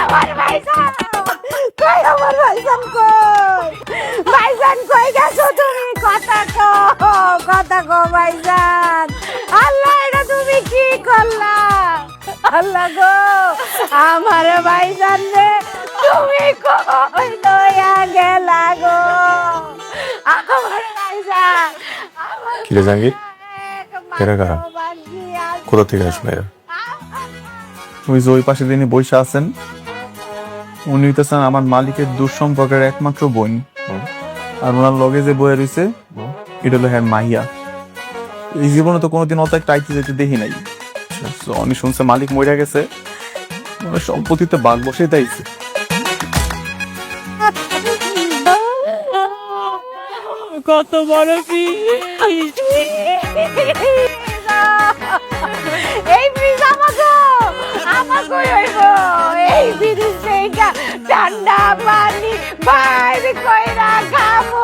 আমার ভাইজান কই, আমার ভাইজান কই? ভাইজান কই গেছো তুমি? কথা কো ভাইজান। আল্লাহ, এটা তুমি কি করলা? আল্লাহ গো, আমার ভাইজান রে তুমি কই লইয়া গেলা গো? আমার ভাইজান। কি রে জাহাঙ্গীর, এরা কারা? কোথা থেকে আসলো এরা? ওই যে ওই পাশে যিনি বসে আছেন উনি হইতেছেন আমার মালিকের দুঃসম্পর্কের একমাত্র বোন। আর ওনার লগে যে বয়ে রয়েছে এটা হলো হ্যাঁ মাহিয়া। এই জীবনে তো কোনোদিন অত একটা আইতে যেতে দেখি নাই। আমি শুনছে মালিক মরে গেছে, মানে সম্পত্তিতে বাঘ বসে দিয়েছে। কত বড় পিস! এই পিস আমাকে হইব। এই ব্রিজ থেকে ঠান্ডা পানি বাইর কইরা খাবো,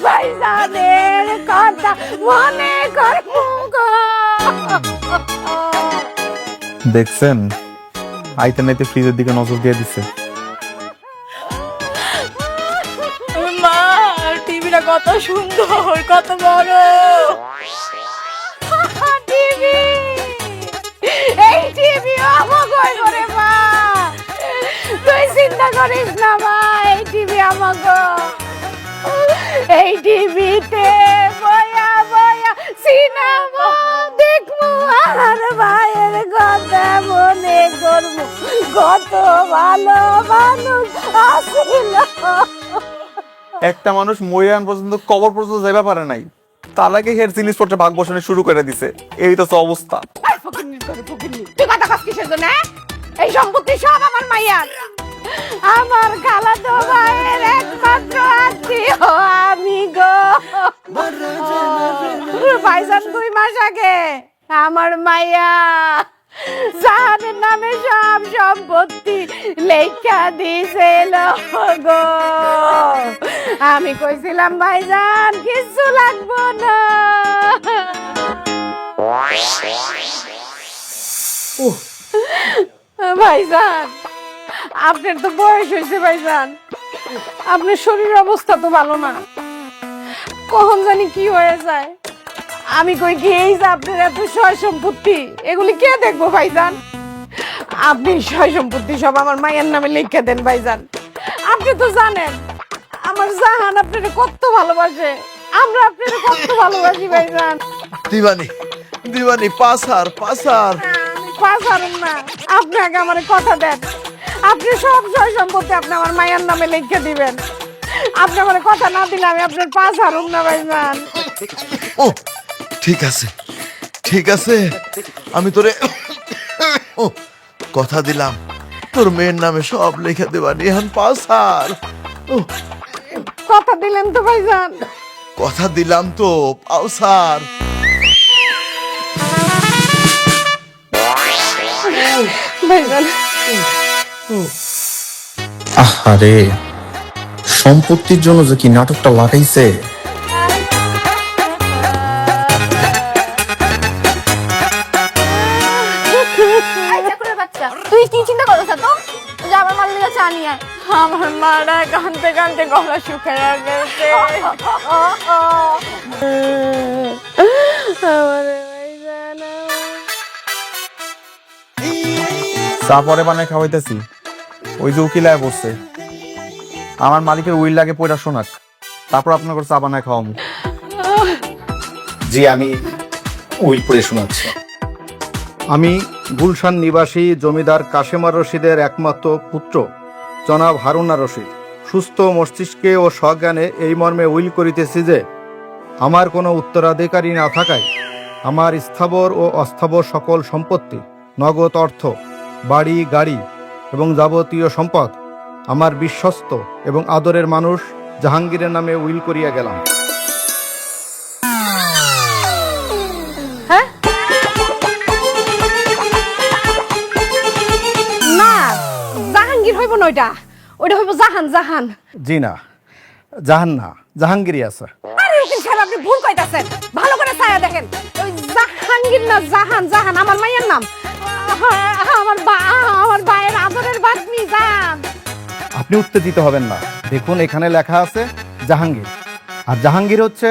ভাইজানের কথা মনে করবো গো। দেখছেন আইতে নাইতে ফ্রিজের দিকে নজর দিয়ে দিছে। মা, টিভিটা কত সুন্দর, কত বড় টিভি! এই টিভি আমাকে করে মা, তুই চিন্তা করিস না মা, এই টিভি আমাকে। এই টিভিতে বয়া বয়া সিনেমা দেখবো আর ভাইয়ের কথা মনে করবো। কত ভালো মানুষ আসিল। একটা মানুষ মরিয়ান পর্যন্ত কবর পর্যন্ত যাইবা পারে নাই, তার আগে হের জিনিসপত্র ভাগ বসানো শুরু করে দিছে। এই তো অবস্থা। তুই কথা কাজ কিসের জন্য? এই সম্পত্তি সব আমার মাইয়ার। আমার খালাতো ভাইয়ের একমাত্র আত্মীয় আমি গো। ভাইজান 2 মাস আগে আমার মাইয়া জাহানের নামে সব সম্পত্তি লেখা দিছিল গো। আমি কইছিলাম ভাইজান কিছু লাগবো না। ভাইজান, আপনার তো বয়স হয়েছে ভাইজান, আপনার শরীরের অবস্থা তো ভালো না, কখন জানি কি হয়ে যায়। আমি কই কি এই যে আপনার এত সয় সম্পত্তি এগুলি কে দেখবো ভাইজান? আপনি সয় সম্পত্তি সব আমার মায়ের নামে লিখে দেন ভাইজান। আপনি তো জানেন আমার জাহান আপনাকে কত ভালোবাসে, আমরা আপনাকে কত ভালোবাসি ভাইজান। দিবানি দিবানি পাসার পাসার আমি পাস হারুম না, আপনি আগে আমার কথা দেন। আপনি সব সয় সম্পত্তি আপনি আমার মায়ের নামে লিখে দিবেন। আপনি আমার কথা না দিলে আমি আপনার পাস হারুম না ভাইজান। ও ঠিক আছে ঠিক আছে, আমি তোরে কথা দিলাম তোর মেয়ের নামে সব লিখে দেবানি। এখন পাসার কথা দিলেন তো ভাইজান? কথা দিলাম তো, পাউসার। ভাইজান আহারে, সম্পত্তির জন্য যে কি নাটকটা লাগাইছে। তুই কি চিন্তা করছ তো যে আমার মার লিগে চা নিয়ে আয়? আমার মারা কানতে কানতে গলা শুকায় গেছে। চা পরে বানায় খাওয়াইতেছি। ওই যে উকিলায় বসছে, আমার মালিকের উইল লাগে পয়টা শোনাক, তারপর আপনার করে চা বানায় খাওয়াবো। জি, আমি উইল পড়ে শোনাচ্ছি। আমি গুলশান নিবাসী জমিদার কাশেমার রশিদের একমাত্র পুত্র জনাব হারুনা রশিদ সুস্থ মস্তিষ্কে ও সজ্ঞানে এই মর্মে উইল করিতেছি যে আমার কোনো উত্তরাধিকারী না থাকায় আমার স্থাবর ও অস্থাবর সকল সম্পত্তি, নগদ অর্থ, বাড়ি গাড়ি এবং যাবতীয় সম্পদ আমার বিশ্বস্ত এবং আদরের মানুষ জাহাঙ্গীরের নামে উইল করিয়া গেলাম। না, জাহাঙ্গীর হইব না, ওইটা হইব জাহান। জাহান? জি না, জাহান না, জাহাঙ্গীরই আছে। আরে উকিল সাহেব, আপনি ভুল কইতাছেন, ভালো করে ছায়া দেখেন। ওই জাহাঙ্গীর না, জাহান। জাহান আমার মায়ের নাম। আপনি উত্তেজিত হবেন না। দেখুন এখানে লেখা আছে জাহাঙ্গীর, আর জাহাঙ্গীর হচ্ছে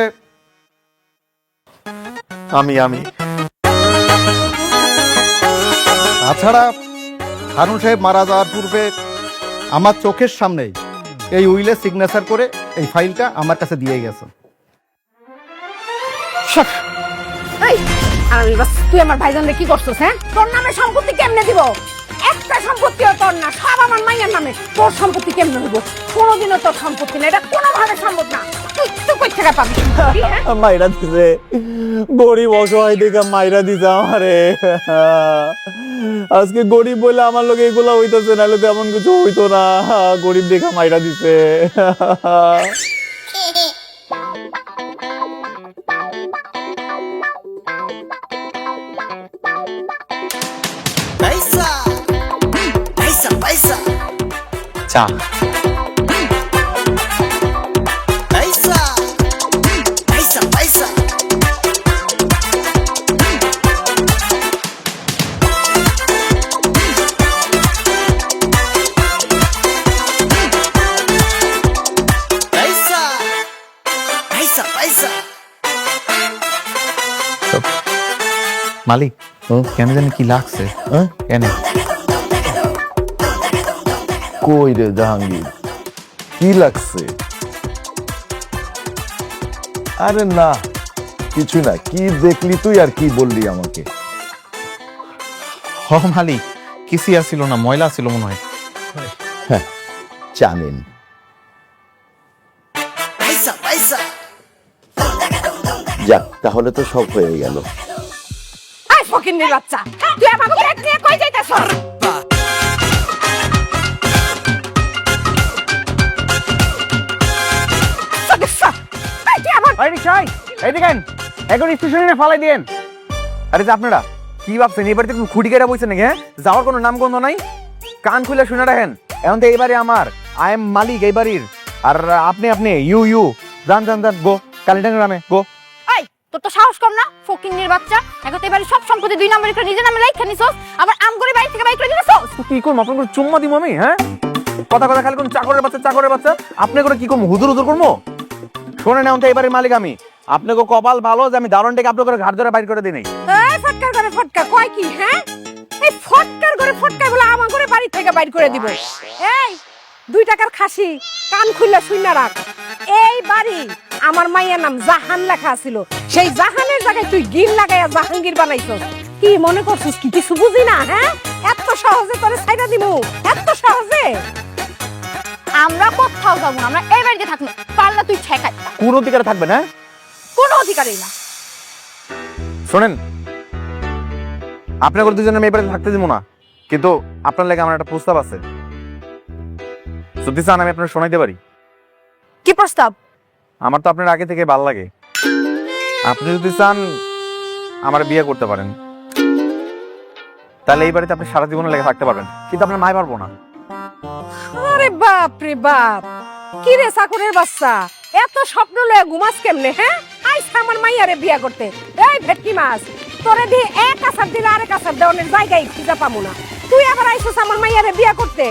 আমি তাছাড়া হারুন সাহেব মারা যাওয়ার পূর্বে আমার চোখের সামনেই এই উইলে সিগনেচার করে এই ফাইলটা আমার কাছে দিয়ে গেছে। এই আরামি বাস, তুই আমার ভাইজানরে কি করছিস? হ্যাঁ, তোর নামে সম্পত্তি কেমনে দিব? একটা সম্পত্তিও তোর না, সব আমার মাইয়ার নামে। তোর সম্পত্তি কেমনে হইব? কোনোদিনও তোর সম্পত্তি না, এটা কোনোভাবে সম্ভব না। তুই তুই কই থেকে পাবি? হ্যাঁ? মাইরা দিছে, গরিব অসহায় দেখে মাইরা দিছে আমারে। আজকে গরিব বলে আমার লোক এগুলা হইতেছে, নাহলে তো এমন কিছু হইতো না। গরিব দেখে মাইরা দিছে। Paisa, paisa, paisa, চা paisa, paisa, paisa. Paisa, paisa, paisa. মালিক, কেন জানি কি লাগছে? কেন? কই রে জাহাঙ্গীর, কি লাগছে? আরে না, কিছু না। কি দেখলি তুই আর কি বললি আমাকে? হ মালিক, কিসি আসছিল না, ময়লা ছিল মনে হয়। হ্যাঁ, জানেন। Paisa, paisa. যাক, তাহলে তো সব হয়ে গেল। এই ফকিন্নির বাচ্চা, তুই আমাকে ব্যাগ নিয়ে কই যাইতাছস? সদস্য, এই তুই আমার এই রিকশাই, এই দেখেন এখন স্টেশনে ফালাই দিয়েন। আরে যে আপনারা কি ভাবছেন এবারে তো খুঁটি কেটে বইছেন নাকি? হ্যাঁ, যাওয়ার কোনো নাম গন্ধ নাই। কান খুলে শুনে রাখেন, এখন তো এইবারে আমার, আই এম মালিক এই বাড়ির। আর আপনি আপনি ইউ ইউ যান যান যান, গো কালিটাঙ্গা গ্রামে গো। এই তোর তো সাহস কম না, ফকিন্নির বাচ্চা। এখন তো এবারে সব সম্পত্তি 2 নম্বরে করে নিজের নামে লেখা নিছস, আবার আম করে বাড়ি থেকে বাইর করে দিছস। কি করবো আপনার করে চুম্মা দিব আমি? হ্যাঁ, কথা কথা খালি কোন চাকরের বাচ্চা চাকরের বাচ্চা। আপনি করে কি করবো? হুজুর হুজুর করবো? শোনেন, এখন তো এবারে মালিক আমি। আপনাকে কপাল ভালো যে আমি দারণটাকে আপনার করে ঘাট ধরে বাইর করে দিই নাই। এই ফটকার করে ফটকা কয় কি? হ্যাঁ, এই ফটকার করে ফটকা বলে আমার করে বাড়ি থেকে বাইর করে দিব? এই 2 টাকার খাসি, কান খুললা শুইনা রাখ। এই বাড়ি আমার মাইয়ার নাম জাহান লেখা ছিল, সেই জাহানের জায়গায় তুই গিল লাগাইয়া জাহাঙ্গীর বানাইছস। কি মনে করছিস কি কিছু বুঝি না? হ্যাঁ, এত সহজে তোরে ছাইড়া দিমু? এত সহজে? আমরা কোথাও যাবো না, আমরা এই বাড়িতে থাকবো। পারলা তুই ঠেকাই, কোন অধিকারে থাকবেন? হ্যাঁ, কোনো অধিকারই না। শোনেন, আপনার করে দুজনে মেয়ে বাড়িতে থাকতে দিব না, কিন্তু আপনার লাগে আমার একটা প্রস্তাব আছে। যদি চান আমি আপনার শোনাইতে পারি। কি প্রস্তাব? আমার তো আপনার আগে থেকে ভালো লাগে। আপনি যদি চান আমার বিয়ে করতে পারেন, তাহলে এই বাড়িতে আপনি সারা জীবনে লেগে থাকতে পারবেন, কিন্তু আপনার মায় পারবো না। আরে বাপ রে বাপ, কি রে চাকরের বাচ্চা, এত স্বপ্ন লয়ে ঘুমাস কেমনে? হ্যাঁ, আইসা আমার মাইয়ারে বিয়া করতে। এই ভেটকি মাছ, তোরে দিয়ে এক আসার দিলে আরেক আসার দেওয়ানের জায়গায় খুঁজে পাবো না। তুই আবার আইসস আমার মাইয়ারে বিয়া করতে?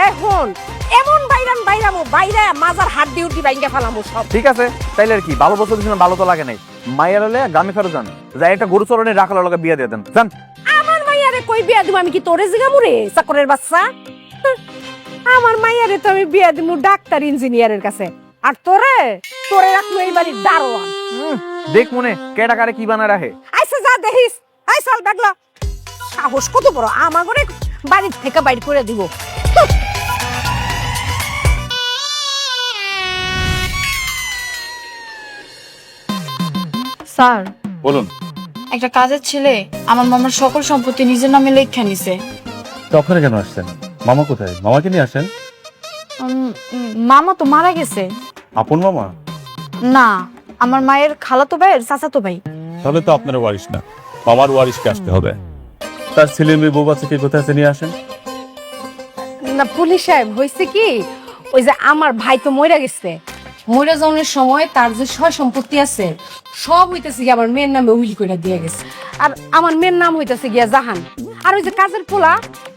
এখন এমন বাইরামো বাইরা মাজার হাত দিয়ে উঠি বাইঙ্গা ফেলামো সব। ঠিক আছে, তাইলে আর কি, ভালো বছর দিচ্ছেন, ভালো তো লাগে নাই। মায়ের হলে গ্রামে ফেরত যান, যাই একটা গরু চরণে রাখার লোকে বিয়ে দিয়ে দেন, যান। আমার মাইয়ারে কই বিয়া দিব? আমি কি তোরে জিগামু রে চাকরের বাচ্চা? আমার মাইয়ারে তো আমি বিয়া দিমু ডাক্তার ইঞ্জিনিয়ারের কাছে, আর তোরে তোরে রাখবো এই বাড়ির দারোয়ান। দেখ মনে কে টাকারে কি বানা রাখে। আইসা যা দেখিস, আই চল দেখলা। সাহস কত বড়, আমার ঘরে বাড়ি থেকে বাইর করে দিব। স্যার, বলুন। একটা কাজের ছেলে আমার মামার সকল সম্পত্তি নিজের নামে লেখা নিছে। তো আপনারা কেন আসছেন? মামা কোথায়? মামাকে নিয়ে আসেন। মামা তো মারা গেছে। আপন মামা? না, আমার মায়ের খালাতো ভাইয়ের চাচাতো ভাই। তাহলে তো আপনার ওয়ারিশ না, মামার ওয়ারিশকে আসতে হবে। তার ছেলে মেয়ে বউ বাচ্চাকে কোথায় আছে নিয়ে আসেন। না পুলিশ সাহেব, হয়েছে কি, ওই যে আমার ভাই তো মরে গেছে। মরে যাওয়ার সময় তার যে সয় সম্পত্তি আছে সব হইতেছে গিয়ে আমার মেয়ের নামে উইল করে দিয়ে গেছে। আর আমার মেয়ের নাম হইতেছে গিয়া জাহান, আর ওই যে কাজের পোলা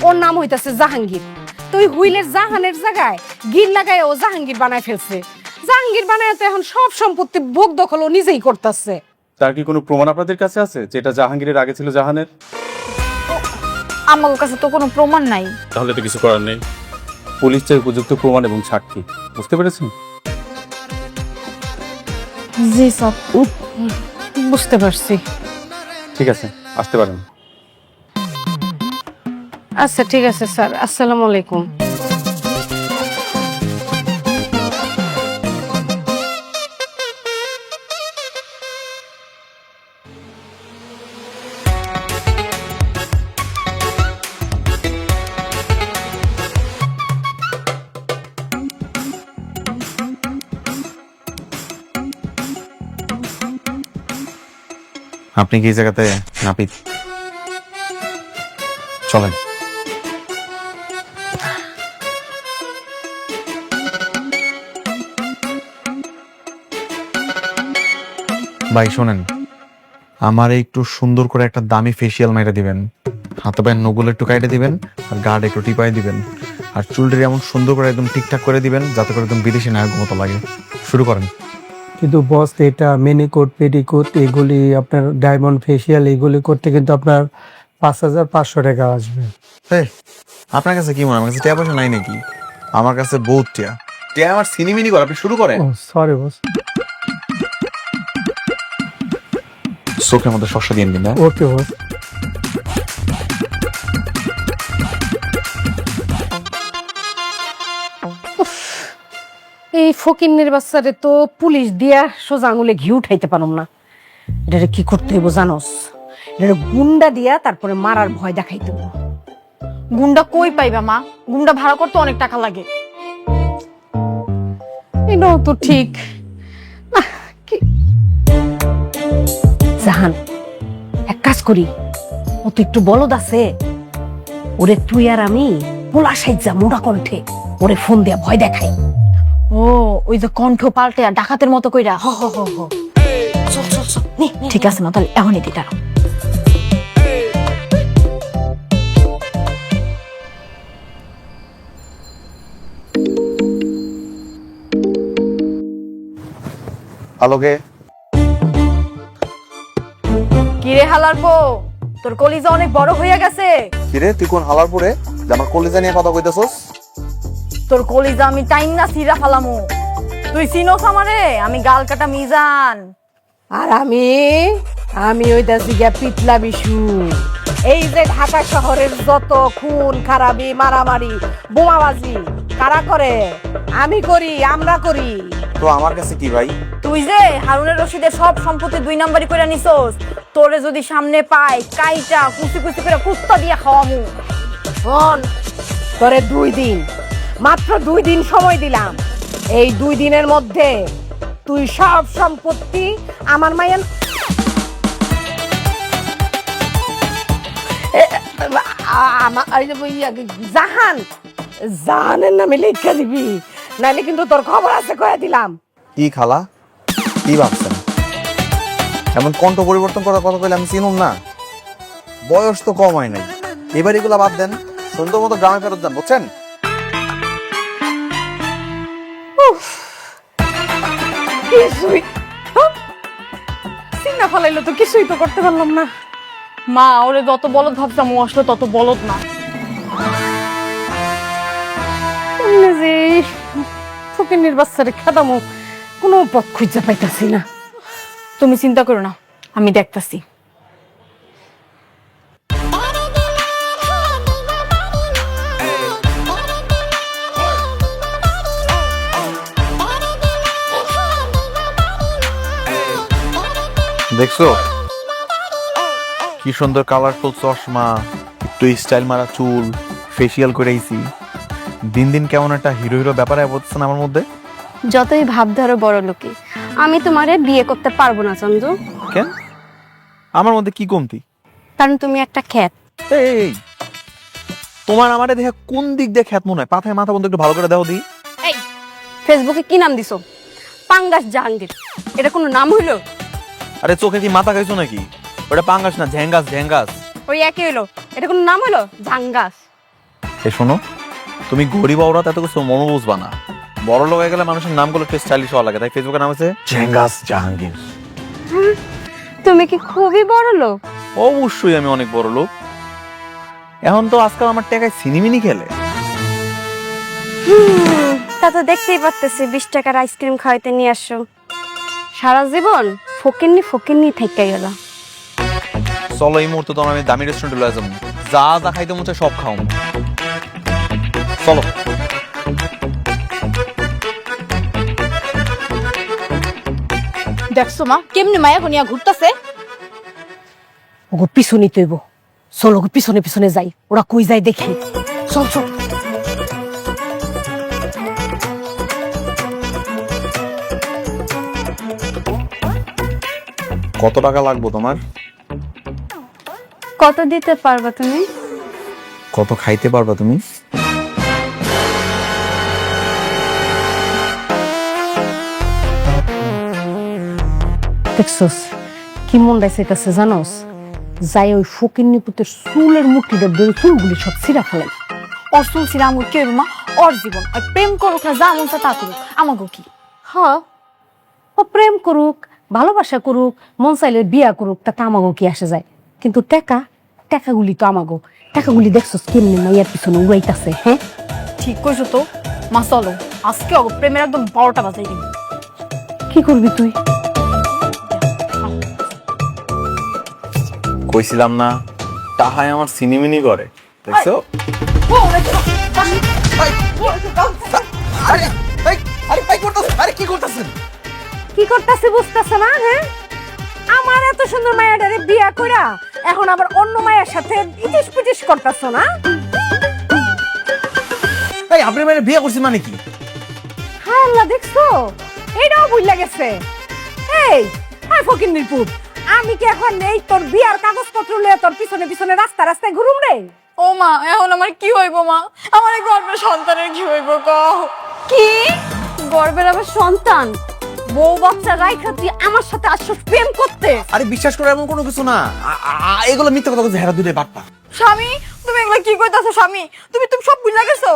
ওর নাম হইতেছে জাহাঙ্গীর। তুই হুইলের জাহানের জায়গায় গির লাগায় ও জাহাঙ্গীর বানায় ফেলছে। জাহাঙ্গীর বানায় তো এখন সব সম্পত্তি ভোগ দখল ও নিজেই করতেছে। তার কি কোনো প্রমাণ আপনাদের কাছে আছে যেটা জাহাঙ্গীরের আগে ছিল জাহানের? আমার কাছে তো কোনো প্রমাণ নাই। তাহলে তো কিছু করার নেই, পুলিশ চাই উপযুক্ত প্রমাণ এবং সাক্ষী। বুঝতে পেরেছেন? জি স্যার। বুঝতে পারছি। ঠিক আছে, আসতে পারেন। আচ্ছা ঠিক আছে স্যার, আসসালামু আলাইকুম। আপনি কি এই জায়গাতে নাপিত? চলেন। ভাই শোনেন, আমার একটু সুন্দর করে একটা দামি ফেসিয়াল মাইরা দিবেন, হাতে পায়ের নগুলো একটু কাইটে দিবেন, আর গার্ড একটু টিপাই দিবেন, আর চুলটা এমন সুন্দর করে একদম ঠিকঠাক করে দিবেন যাতে করে একদম বিদেশি নায়ক মতো লাগে। শুরু করেন। কিন্তু বস, এটা মেনিকোট পেডিকোট এগুলি আপনার ডায়মন্ড ফেসিয়াল এগুলি করতে কিন্তু আপনার 5,500 টাকা আসবে। আপনার কাছে কি মনে হয় আমার কাছে টাকা পয়সা নাই নাকি? আমার কাছে বহুত টিয়া টিয়া আমার সিনিমিনি কর। আপনি শুরু করেন। ও সরি বস। চোখের মধ্যে শস্য দিয়ে দিন। ওকে বস। এই ফকিন্নের বাচ্চারে তো পুলিশ দিয়া সোজা আঙুলে ঘি উঠাইতে পারুম না। এটা কি করতে হইব জানোস? এটা গুন্ডা দিয়া তারপরে মারার ভয় দেখাইতে হইব। গুন্ডা কই পাইবা মা? গুন্ডা ভাড়া করতে অনেক টাকা লাগে। এটাও তো ঠিক। জাহান, এক কাজ করি, ও তো একটু বলদ আছে, ওরে তুই আর আমি পোলা সাইজা মোটা কণ্ঠে ওরে ফোন দিয়া ভয় দেখাই। ও ওই যে কণ্ঠ পাল্টে আর ডাকাতের মতো কইরা। হ হ হ হ। চল চল চল। ঠিক আছে না, তাহলে এখনই দিটা। আলোকে কিরে হালার পো, তোর কলিজা অনেক বড় হইয়া গেছে। কিরে তুই কোন হালার পরে যে আমার কলেজা নিয়ে কথা কইতেছস? তোর কলিজা আমি টাইম না সিরা ফালামু। তুই চিনোস আমারে? আমি গাল কাটা মিজান। আর আমি ওইটাছি গিয়া পিতলা বিশু। এই যে ঢাকা শহরের যত খুন খারাপি মারামারি বোমাবাজি কারা করে? আমি করি, আমরা করি। তো আমার কাছে কি ভাই? তুই যে হারুনের রশিদের সব সম্পত্তি 2 নাম্বারি করে নিছস, তোরে যদি সামনে পাই কাইটা কুচি কুচি করে কুস্তা দিয়া খাওয়ামু। শোন, তোরে 2 দিন, মাত্র 2 দিন সময় দিলাম। এই 2 দিনের মধ্যে তুই সব সম্পত্তি আমার মায়ের জাহানের নামে লেখা দিবি, নাইলে কিন্তু তোর খবর আছে কয়ে দিলাম। কি খালা, কি ভাবছেন? এমন কণ্ঠ পরিবর্তন করার কথা কইলে আমি চিনুম না? বয়স তো কম হয় নাই। এবার এগুলা বাদ দেন, সুন্দর মতো গ্রামে ফেরত যান, বুঝছেন? কিছুই চিন্তা ফলাইলো তো কিছুই তো করতে পারলাম না। মা ওরে যত বলদ ভাবতাম, ও আসলে তত বলদ না। যে ফকিন্নির বাচ্চারে খেদামো কোনো পথ খুঁজে পাইতাছি না। তুমি চিন্তা করো না, আমি দেখতাছি। দেখছো কি সুন্দর কালারফুল চশমা, একটু স্টাইল মারা চুল, ফেসিয়াল করে আইছি। দিন দিন কেমন একটা হিরো হিরো ব্যাপারে বলছে না আমার মধ্যে। যতই ভাব ধরো বড় লোকে, আমি তোমারে বিয়ে করতে পারবো না চন্দ্র। কেন? আমার মধ্যে কি কমতি? কারণ তুমি একটা খ্যাত। এই তোমার আমারে দেখে কোন দিক দিয়ে খ্যাত মনে হয়? পাথায় মাথা বন্ধ একটু ভালো করে দাও দি। এই ফেসবুকে কি নাম দিছো? পাঙ্গাস জাহাঙ্গীর। এটা কোনো নাম হইলো? আরে চোখে কি মাথা খাইছো নাকি? ওটা পাঙ্গাস না, ঝ্যাঙ্গাস ঝ্যাঙ্গাস। ওই একই হইলো। এটা কোনো নাম হইলো? জাঙ্গাস। এ শোনো, তুমি গরিব ওরা এত কিছু মনো বুঝবা না। বড় লোক হয়ে গেলে মানুষের নামগুলো একটু স্টাইলিশ হওয়া লাগে, তাই ফেসবুকে নাম আছে চেঙ্গাস জাহাঙ্গীর। তুমি কি খুবই বড় লোক? অবশ্যই আমি অনেক বড় লোক। এখন তো আজকাল আমার টাকায় সিনেমিনি খেলে। তা তো দেখতেই পারতেছি 20 টাকার আইসক্রিম খাওয়াইতে নিয়ে আসো। সারা জীবন ফকিন্নি থেকে গেল। চলো এই মুহূর্তে তো আমি দামি রেস্টুরেন্টে লয়ে যাবো, যা যা খাইতে মন চায় সব খাও। চলো। দেখছো মা কেমনে মায়া গনিয়া ঘুরতাছে। ওগো পিছনে তৈব, চলো গো পিছনে পিছনে যাই, ওরা কই যায় দেখি। চল চল। কত টাকা লাগবে তোমার? কত দিতে পারবা তুমি? কত খাইতে পারবা তুমি? দেখছস কি মনটা চাইতেছে জানোস? যাই ওই ফকিন্নি পুতের চুলের মুঠিটা ধরে চুলগুলি সব ছিঁড়া ফেলেন। ওর চুল ছিঁড়া আমার কি হইব মা? ওর জীবন আর প্রেম করুক না যা মন চায় তা করুক, আমাকে কি? হ্যাঁ, ও প্রেম করুক, ভালোবাসা করুক, মন চাইলে বিয়া করুক, তাতে আমাগো কি আসে যায়? কিন্তু টাকাগুলি তো আমাগো। টাকাগুলি দেখছস কেমনি মাইয়ার পিছনে উড়াইতাছে। হ্যাঁ ঠিক কইছো তো মা, চলো আজকে ওর প্রেমের একদম 12টা বাজাই দিন। কি করবি তুই? কইছিলাম না তাহাই আমার সিনেমিনি করে, দেখছো? কি করতেছে বুঝতেছে না? হ্যাঁ, আমার এত সুন্দর মায়াটারে বিয়া কইরা এখন আবার অন্য মায়ের সাথে ইটিস পিটিস করতেছ না? এই আপনি মানে বিয়ে করছেন মানে কি? হায় আল্লাহ, দেখছো এইটাও ভুল গেছে। এই হায় ফকিন্নির পুত, আমি কি এখন এই তোর বিয়ার কাগজপত্র লয়ে তোর পিছনে পিছনে রাস্তায় ঘুরুম রে? ও মা এখন আমার কি হইব মা? আমার এই গর্ভের সন্তানের কি হইব কও? কি গর্বের আবার সন্তান? বউ বাচ্চা রাইখা তুই আমার সাথে আসছিস প্রেম করতে? আরে বিশ্বাস করে এমন কোনো কিছু না, এগুলো মিথ্যা কথা বলছে, হেরা দুটোই বাটপা। স্বামী তুমি এগুলা কি কইতাছো? স্বামী তুমি সব ভুলে গেছো।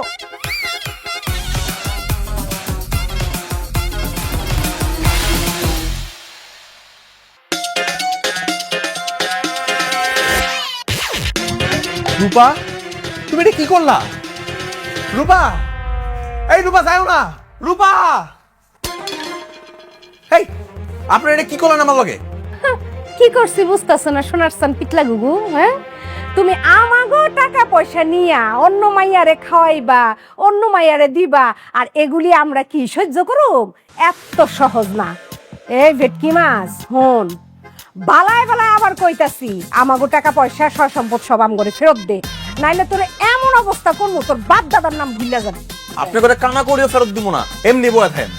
রূপা তুমি এটা কি করলা? রূপা, এই রূপা যাও না। রূপা, এই আপনার এটা কি করলেন আমার লগে? কি করছি বুঝতেছ না সোনার সান পিতলা গুগু? হ্যাঁ, তুমি আমাগো টাকা পয়সা নিয়া অন্য মাইয়ারে খাওয়াইবা, অন্য মাইয়ারে দিবা, আর এগুলি আমরা কি সহ্য করুম? এত সহজ না। এই ভেটকি মাছ হন, বালায় বালায় আবার কইতাছি আমাগো টাকা পয়সা সয় সম্পদ সব আমগরে ফেরত দে, নাইলে তোরে এমন অবস্থা করবো তোর বাপ দাদার নাম ভুলে যাবে। আপনি করে কানা করিও ফেরত দিব না, এমনি বয়ে থাকেন।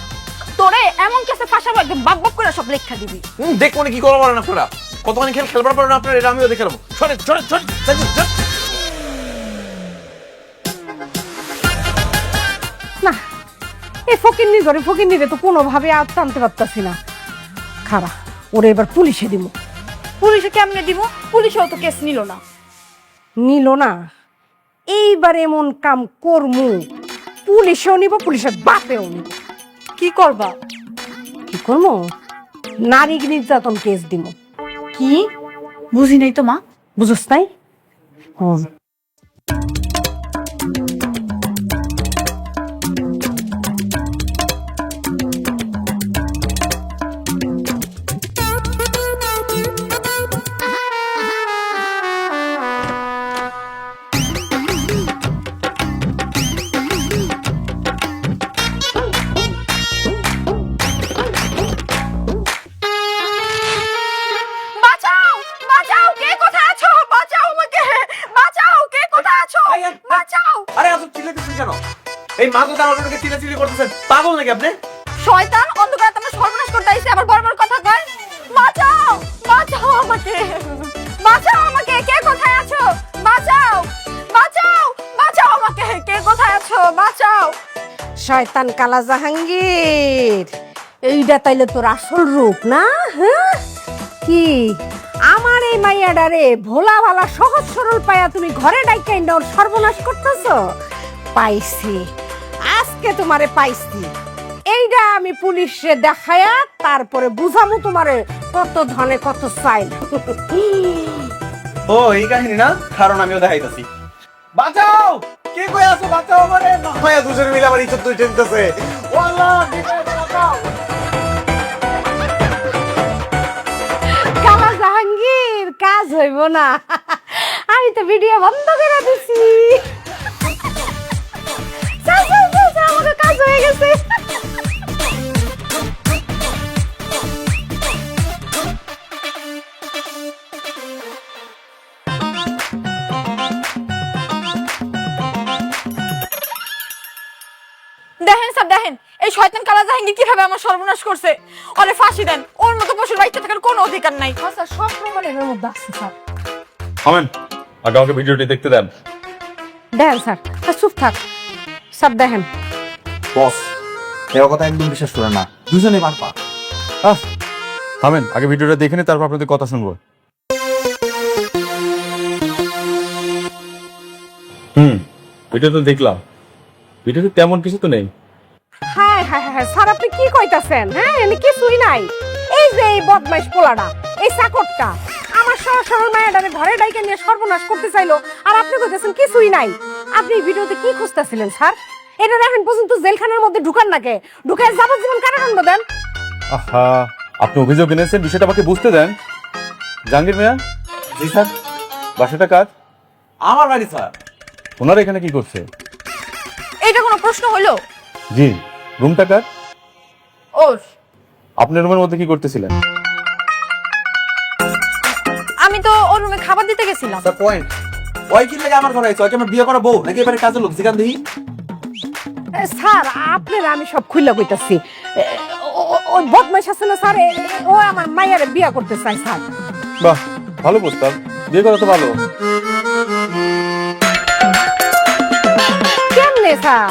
তোরে এমন কেসে ফাঁসাবো একদম বাপ বাপ করে সব লেখা দিবি। দেখবো না কি করবো পারেন আপনারা? কতখানি খেলবার পারেন আপনারা, এটা আমিও দেখে নেবো। সরে সরে সরে না, এই ফকিন্নি ধরে ফকিন্নিরে তো কোনোভাবে আর টানতে পারতাছি না। খারা ওরে এবার পুলিশে দিব। পুলিশে কেমনে দিব? পুলিশেও তো কেস নিল না। নিল না? এইবার এমন কাম করমু, পুলিশেও নিব, পুলিশের বাপেও নিব। কি করবা? কি করবো? নারী নির্যাতন কেস দিব। কি বুঝি নাই তো মা। বুঝস নাই? হুম, বাঁচাও বাঁচাও, কে কোথায় আছো? বাঁচাও আমাকে, বাঁচাও, কে কোথায় আছো? বাঁচাও। আরে এত চিল্লাতেছেন কেন? এই মাগো দাঁড়ানোকে চিল্লাচিল্লি করতেছেন, পাগল নাকি আপনি? শয়তান অন্ধকারে তোমার সর্বনাশ করতে আইছে, আবার বড় বড় কথা কয়। বাঁচাও বাঁচাও আমাকে, বাঁচাও আমাকে, কে কোথায় আছো? বাঁচাও বাঁচাও, বাঁচাও আমাকে, কে কোথায় আছো? বাঁচাও। শয়তান কালা জাহাঙ্গীর, এইটা তাইলে তোর আসল রূপ না? হ্যাঁ, কি আমার এই মাইয়াডারে ভোলা ভালা সহজ সরল পায়া তুমি ঘরে ডাইকাই ওর সর্বনাশ করতেছ? পাইছি, আজকে তোমারে পাইছি। এইটা আমি পুলিশে দেখায়া তারপরে বুঝাবো তোমারে কত ধনে কত চাইল। ও এই কাহিনী না, কারণ আমিও দেখাইতাছি। বাঁচাও, কে কই আছো? বাঁচাও আমারে। নয়া দুজন মিলে আমার ইজ্জত তুই টেনতেছে। ও আল্লাহ, বাঁচাও। কালা জাহাঙ্গীর, কাজ হইব না, আমি তো ভিডিও বন্ধ করে দিছি। আমাদের কাজ হয়ে গেছে। দেখেন স্যার, দেখেন এই শয়তান কালা জাহাঙ্গীর কিভাবে আমার সর্বনাশ করছে। ওরে ফাঁসি দেন, ওর মতো পশুর বাচ্চা থাকার কোনো অধিকার নাই। স্যার, সব প্রমাণ এর মধ্যে আছে স্যার। থামেন, আগে আমাকে ভিডিওটি দেখতে দেন। দেখেন স্যার, চুপ থাক স্যার। দেখেন বস, এই কথা একদম বিশ্বাস করে না, দুজনে মারপা। থামেন, আগে ভিডিওটা দেখে নিই, তারপর আপনাদের কথা শুনবো। ভিডিও তো দেখলাম, ভিডিওতে তেমন কিছু তো নেই। হ্যাঁ হ্যাঁ হ্যাঁ স্যার, আপনি কি কইতাছেন? হ্যাঁ, এনে কিছুই নাই। এই যে এই বদমাইশ পোলাটা, এই চাকরটা আমার সরল মায়াডারে ঘরে ডাইকে নিয়ে সর্বনাশ করতে চাইলো, আর আপনি কইতাছেন কিছুই নাই। আপনি এই ভিডিওতে কি খুঁজতেছিলেন স্যার? এটা এখন পর্যন্ত জেলখানার মধ্যে ঢুকান নাকে, ঢুকে যাবজ্জীবন কারাদণ্ড দেন। আহা, আপনি অভিযোগ এনেছেন, বিষয়টা আমাকে বুঝতে দেন। জাহাঙ্গীর মিয়া, জি স্যার। বাসাটা কার? আমার বাড়ি স্যার। ওনারা এখানে কি করছে? এটা কোনো প্রশ্ন হলো? জি, রুমটা কার? ওর। আপনি রুমের মধ্যে কি করতেছিলেন? আমি তো ওর রুমে খাবার দিতে গেছিলাম। স্যার পয়েন্ট, ওই কি লাগে আমার ঘরে আইছো? ওই কি আমার বিয়ে করা বউ নাকি এবারে কাজের লোক? জিগান দেখি। স্যার, আপনার আমি সব খুইলা কইতাছি। ওই বদমাইশ আছে না স্যার, ও আমার মায়ের বিয়া করতে চাই স্যার। বাহ, ভালো প্রস্তাব, বিয়ে করা তো ভালো। কেমনে স্যার?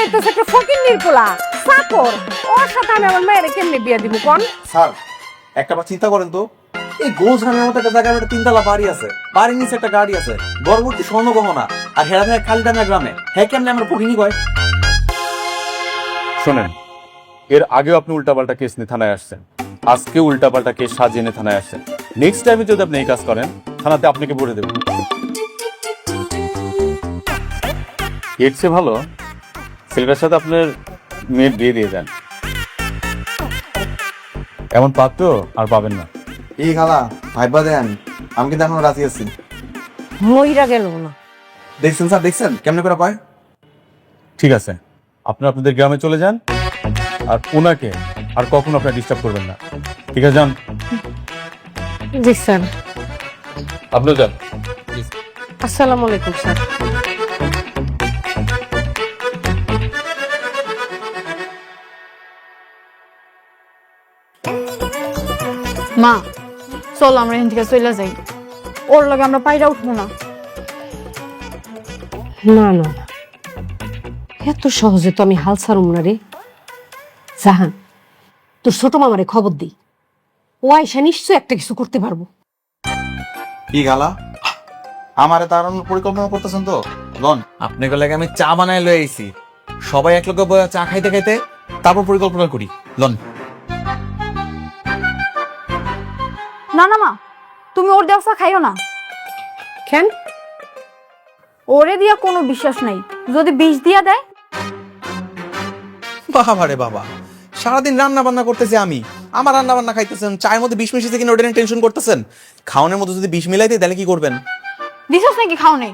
এই তো একটা ফকিন্নির পোলা, চাকর, ওর সাথে আমি আমার মায়ের কেমনে বিয়া দিব কোন? স্যার একটা বার চিন্তা করেন তো, এই গোঝানের মতো একটা জায়গায় একটা তিনতলা বাড়ি আছে, বাড়ির নিচে একটা গাড়ি আছে, গর্ভবতী স্বর্ণ গহনা, আর হেরা থাকে খালিদানা গ্রামে। হ্যাঁ, কেমনে আমার ফকিনি কয়? শোনেন, এর আগেও আপনি উল্টাপাল্টা কেস নিয়ে থানায় আসছেন, আজকে উল্টাপাল্টা কেস সাজিয়ে নিয়ে থানায় আসছেন। নেক্সট টাইমে যদি আপনি এই কাজ করেন, থানাতে আপনাকে ভরে দেব। এর চেয়ে ভালো ছেলেটার সাথে আপনার মেয়ের বিয়ে দিয়ে দেন, এমন পাত্র আর পাবেন না। এই খালা ভাইবা দেন, আমি কিন্তু এখন রাজি আছি। মইরা গেল না। দেখছেন স্যার, দেখছেন কেমনে করে কয়? ঠিক আছে, আপনারা আপনাদের গ্রামে চলে যান, আর ওনাকে আর কখনো আপনারা ডিস্টার্ব করবেন না। ঠিক আছে, যান। জি স্যার। আপনিও যান। আসসালামু আলাইকুম স্যার। মা, চলো আমরা এখান থেকে চলে যাই, ওর লগে আমরা পায়রা উঠবো না। না না না, এত সহজে তো আমি হাল ছাড়ব না রে। জাহান, তোর ছোট মামারে খবর দিই, ও আয়সা নিশ্চয় একটা কিছু করতে পারবো। কি গালা, আমারে তাড়ানোর পরিকল্পনা করতেছেন তো? লন, আপনাকে লাগে আমি চা বানায় লয়ে আইছি, সবাই এক লগে বসে চা খাইতে খাইতে তারপর পরিকল্পনা করি। লন। না না মা, তুমি ওর দেওয়া চা খাইও না। কেন? ওরে দিয়া কোনো বিশ্বাস নাই, যদি বিষ দিয়া দেয়। বাবা রে বাবা, সারাদিন রান্না বান্না করতেছি আমি, আমার রান্না বান্না খাইতেছেন, চায়ের মধ্যে বিষ মিশিয়েছে কিনা ওটা নিয়ে টেনশন করতেছেন। খাওয়ানোর মধ্যে যদি বিষ মিলাইতে তাহলে কি করবেন? বিশ্বাস নাকি খাও নেই?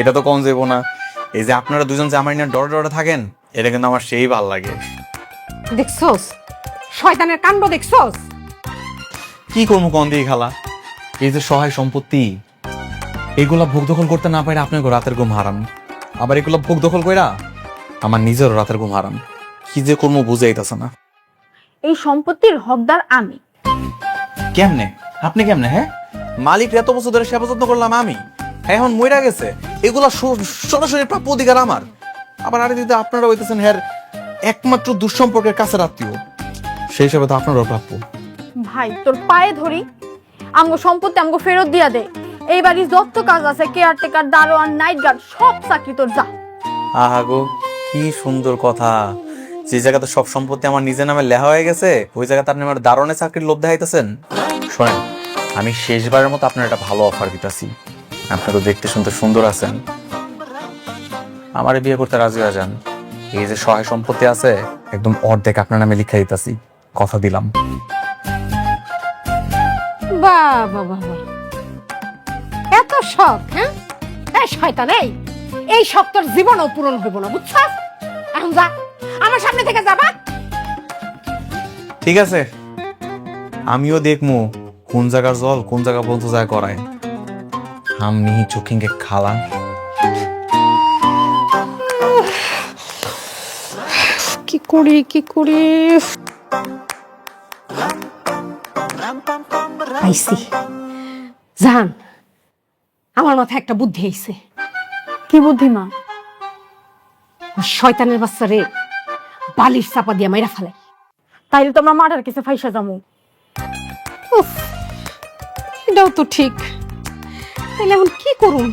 এটা তো কম যাবো না। এই যে আপনারা দুজন যে আমার নিয়ে ডরে ডরে থাকেন, এটা কিন্তু আমার সেই ভাল লাগে। দেখছস শয়তানের কাণ্ড, দেখছস? কি করবো কন দিয়ে খালা, এই যে সহায় সম্পত্তি, এগুলা ভোগ দখল করতে না পারে আপনার রাতের ঘুম হারাম, আবার এগুলা ভোগ দখল কইরা আমার নিজের রাতের ঘুম হারাম। কি যে করবো বুঝাইতেছে না। এই সম্পত্তির হকদার আমি। কেমনে? আপনি কেমনে? হ্যাঁ, মালিক এত বছর ধরে সেবা যত্ন করলাম আমি, এখন মইরা গেছে, এগুলা সরাসরি প্রাপ্য অধিকার আমার। আবার আরে দিদি আপনারা হইতেছেন হ্যাঁ একমাত্র দুঃসম্পর্কের কাছের আত্মীয়, সেই হিসাবে তো আপনারও প্রাপ্য। ভাই তোর পায়ে ধরি, আমগো সম্পত্তি আমগো ফেরত দিয়া দে। এই বাড়ির যত কাজ আছে, কেয়ারটেকার, দারোয়ান, নাইট গার্ড, সব চাকরি তোর যা। আহা গো, কি সুন্দর কথা। যে জায়গাতে সব সম্পত্তি আমার নিজের নামে লেখা হয়ে গেছে, ওই জায়গাতে আপনি আমার দারোয়ানের চাকরির লোভ দেখাইতেছেন। শোনেন, আমি শেষবারের মতো আপনার একটা ভালো অফার দিতেছি। আপনি তো দেখতে শুনতে সুন্দর আছেন, আমারে বিয়ে করতে রাজি হয়ে যান। এই যে সহায় সম্পত্তি আছে, একদম অর্ধেক আপনার নামে লিখে দিতেছি, কথা দিলাম। বাহ বাহ বাহ বাহ। এত শখ, হ্যাঁ? এই শয়তান, এই শখ তোর জীবনও পূরণ হইব না, বুঝছস? এখন যা, আমার সামনে থেকে যাবা। ঠিক আছে, আমিও দেখবো কোন জায়গার জল কোন জায়গা পর্যন্ত যায় করায়। হাম নিহি চোখিংকে খালা। কি করি আইসি জান, আমার মাথায় একটা বুদ্ধি আইছে। কি বুদ্ধি মা? শয়তানের বাচ্চা রে বালির চাপা দিয়া মাইরা ফেলে। তাইলে তোমরা মার্ডার কেসে ফাইসা যাবো। উফ, এটাও তো ঠিক। তাহলে এখন কি করুম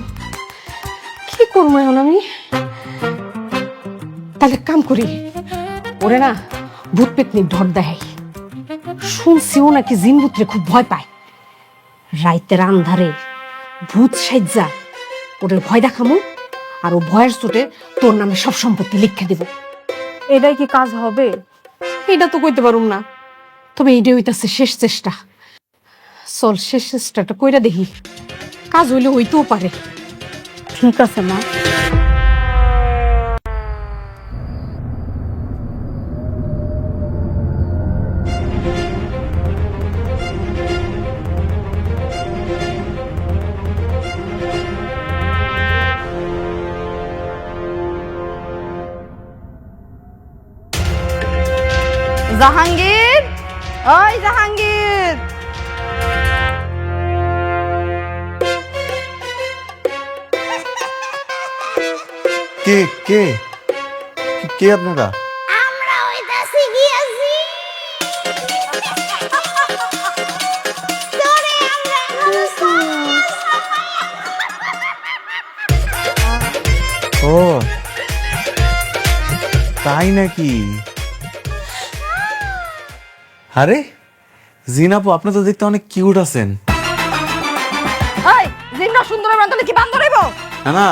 এখন আমি? তাহলে কাম করি, ওরে না ভূত পেতনি ডর দেয়। শুনছি ও নাকি জিন ভূতরে খুব ভয় পায়। রাইতের আন্ধারে ভূত সাজ্জা ওদের ভয় দেখামু, আর ও ভয়ের চোটে তোর নামে সব সম্পত্তি লিখে দেব। এটাই কি কাজ হবে? এটা তো কইতে পারুম না, তবে এইটা হইতাছে শেষ চেষ্টা। চল শেষ চেষ্টাটা কইরা দেখি, কাজ হইলে হইতেও পারে। ঠিক আছে মা। জাহাঙ্গীর, ওই জাহাঙ্গীর, কে কে কে আপনারা? আমরা হইতাছি গিয়াছি তোরে আমরা ও তাই নাকি? আরে জিনাপু, আপনি তো দেখতে অনেক কিউট আছেন। এই জিন্না সুন্দর বান্দলে কি বান্দর হইব? না না,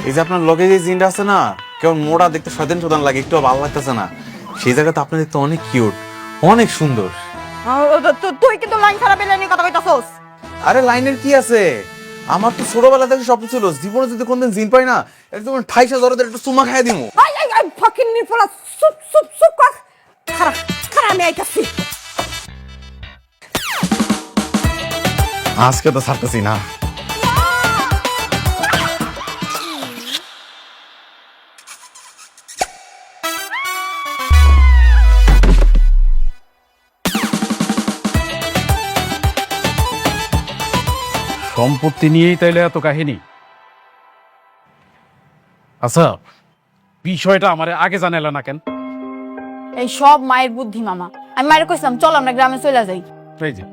এই যে আপনার লগে যে জিনটা আছে না, কেমন মোড়া দেখতে শয়তান শয়তান লাগে, একটু ভালো লাগতেছে না। সেই জায়গাতে আপনি দেখতে অনেক কিউট, অনেক সুন্দর। তুই কিন্তু লাইন খারাপ এলানি কথা কইতাছস। আরে লাইনের কি আছে, আমার তো ছোটবেলা থেকে স্বপ্ন ছিল জীবনে যদি কোনদিন জিন পাই না, একদম 28 জরদের একটু চুমা খাইয়া দিমু। এই ফাকিং নিফলা, চুপ চুপ চুপ কর। খারাপ খারাপ, আমি আইতাছি। আজকে তো ছাড়তেছি না। সম্পত্তি নিয়েই তাইলে এত কাহিনী? আচ্ছা, বিষয়টা আমার আগে জানাইলা না কেন? এই সব মায়ের বুদ্ধি মামা। আমি মায়ের কইছিলাম চল আমরা গ্রামে চলে যাই। এই যে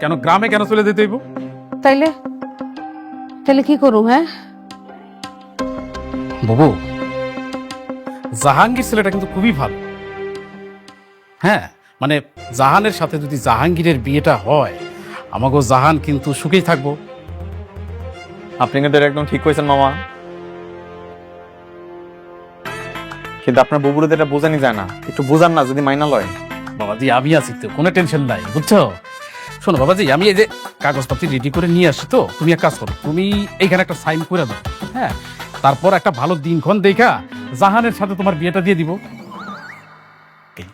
কেন গ্রামে কেন চলে যেতে হইব? তাইলে তাহলে কি করুম? হ্যাঁ বাবু, জাহাঙ্গীর ছেলেটা কিন্তু খুবই ভালো। হ্যাঁ, মানে জাহানের সাথে যদি জাহাঙ্গীরের বিয়েটা হয়, আমাগো জাহান কিন্তু সুখেই থাকবো। আপনি কিন্তু এটা একদম ঠিক কইছেন মামা, কিন্তু আপনার বুবুরে এটা বোঝানি যায় না। একটু বোঝান না, যদি মাইনা লয়। বাবাজি আমি আছি তো, কোনো টেনশন নাই, বুঝছো? শোনো বাবাজি, আমি এই যে কাগজপত্র রেডি করে নিয়ে আসছি, তো তুমি এক কাজ করো, তুমি এইখানে একটা সাইন করে দাও। হ্যাঁ, তারপর একটা ভালো দিনক্ষণ দেখা জাহানের সাথে তোমার বিয়েটা দিয়ে দিব।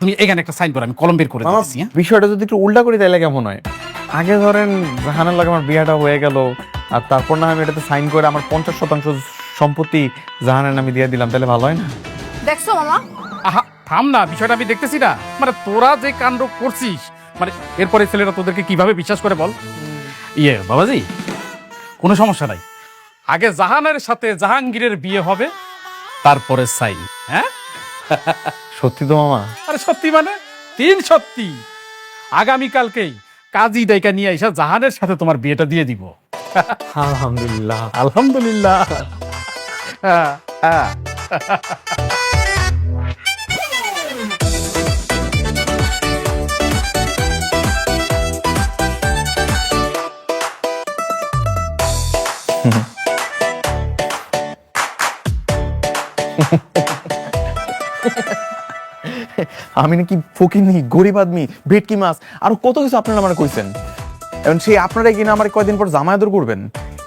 তুমি এখানে একটা সাইন করো, আমি কলম বের করে দিচ্ছি। বিষয়টা যদি একটু উল্টা করি তাহলে কেমন হয়? আগে ধরেন জাহানের লাগে আমার বিয়েটা হয়ে গেল, আর তারপর না আমি এটাতে সাইন করে আমার 50% সম্পত্তি জাহানের নামে দিয়ে দিলাম, তাহলে ভালো হয় না? দেখছো মামা? আহা থাম না, বিষয়টা আমি দেখতেছি না। মানে তোরা যে কাণ্ড করছিস, মানে এরপরে ছেলেরা তোদেরকে কিভাবে বিশ্বাস করে বল? বাবাজি, কোনো সমস্যা নাই, আগে জাহানের সাথে জাহাঙ্গীরের বিয়ে হবে, তারপরে সাইন। হ্যাঁ সত্যি তো মামা? আরে সত্যি মানে তিন সত্যি। আগামীকালকেই কাজী ডাইকা নিয়ে এসে জাহানের সাথে তোমার বিয়েটা দিয়ে দিব। আলহামদুলিল্লাহ। আলহামদুলিল্লাহ। হ্যাঁ, হ্যাঁ। আমি নাকি ফকিনি, গরিব আদমি, ভেটকি মাছ, আরো কত কিছু আপনারা আমার কইছেন। এখন সেই আপনারাই কিনা আমার কয়দিন পর জামায়াদর করবেন,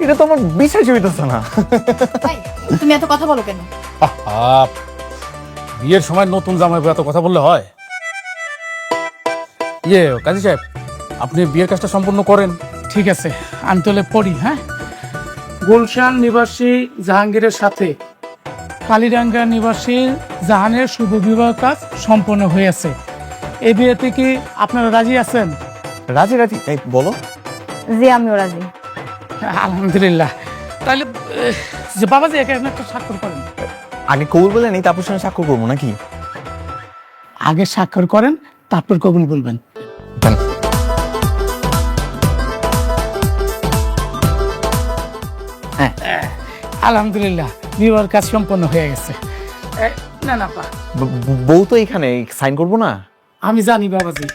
এটা তো আমার বিশ্বাসই হইতেছে না। তুমি এত কথা বলো কেন? আহা, বিয়ের সময় নতুন জামাই বউ এত কথা বললে হয়? কাজী সাহেব, আপনি বিয়ের কাজটা সম্পূর্ণ করেন। ঠিক আছে, আমি তাহলে পড়ি। হ্যাঁ, গুলশান নিবাসী জাহাঙ্গীরের সাথে কালীডাঙ্গা নিবাসী জাহানের শুভ বিবাহ কাজ সম্পন্ন হয়েছে। এই বিয়েতে কি আপনারা রাজি আছেন? রাজি রাজি, এই বলো। জি, আমিও রাজি। আলহামদুলিল্লাহ। তাহলে যে বাবাজি এখানে একটা স্বাক্ষর করেন। আগে কবুল বলে নেই, তারপর সঙ্গে স্বাক্ষর করবো নাকি? আগে স্বাক্ষর করেন, তারপর কবুল বলবেন। আলহামদুলিল্লাহ, বিবাহের কাজ সম্পন্ন হয়ে গেছে। না না পা, বউ তো এখানে, সাইন করবো না? আমি জানি বাবাজি।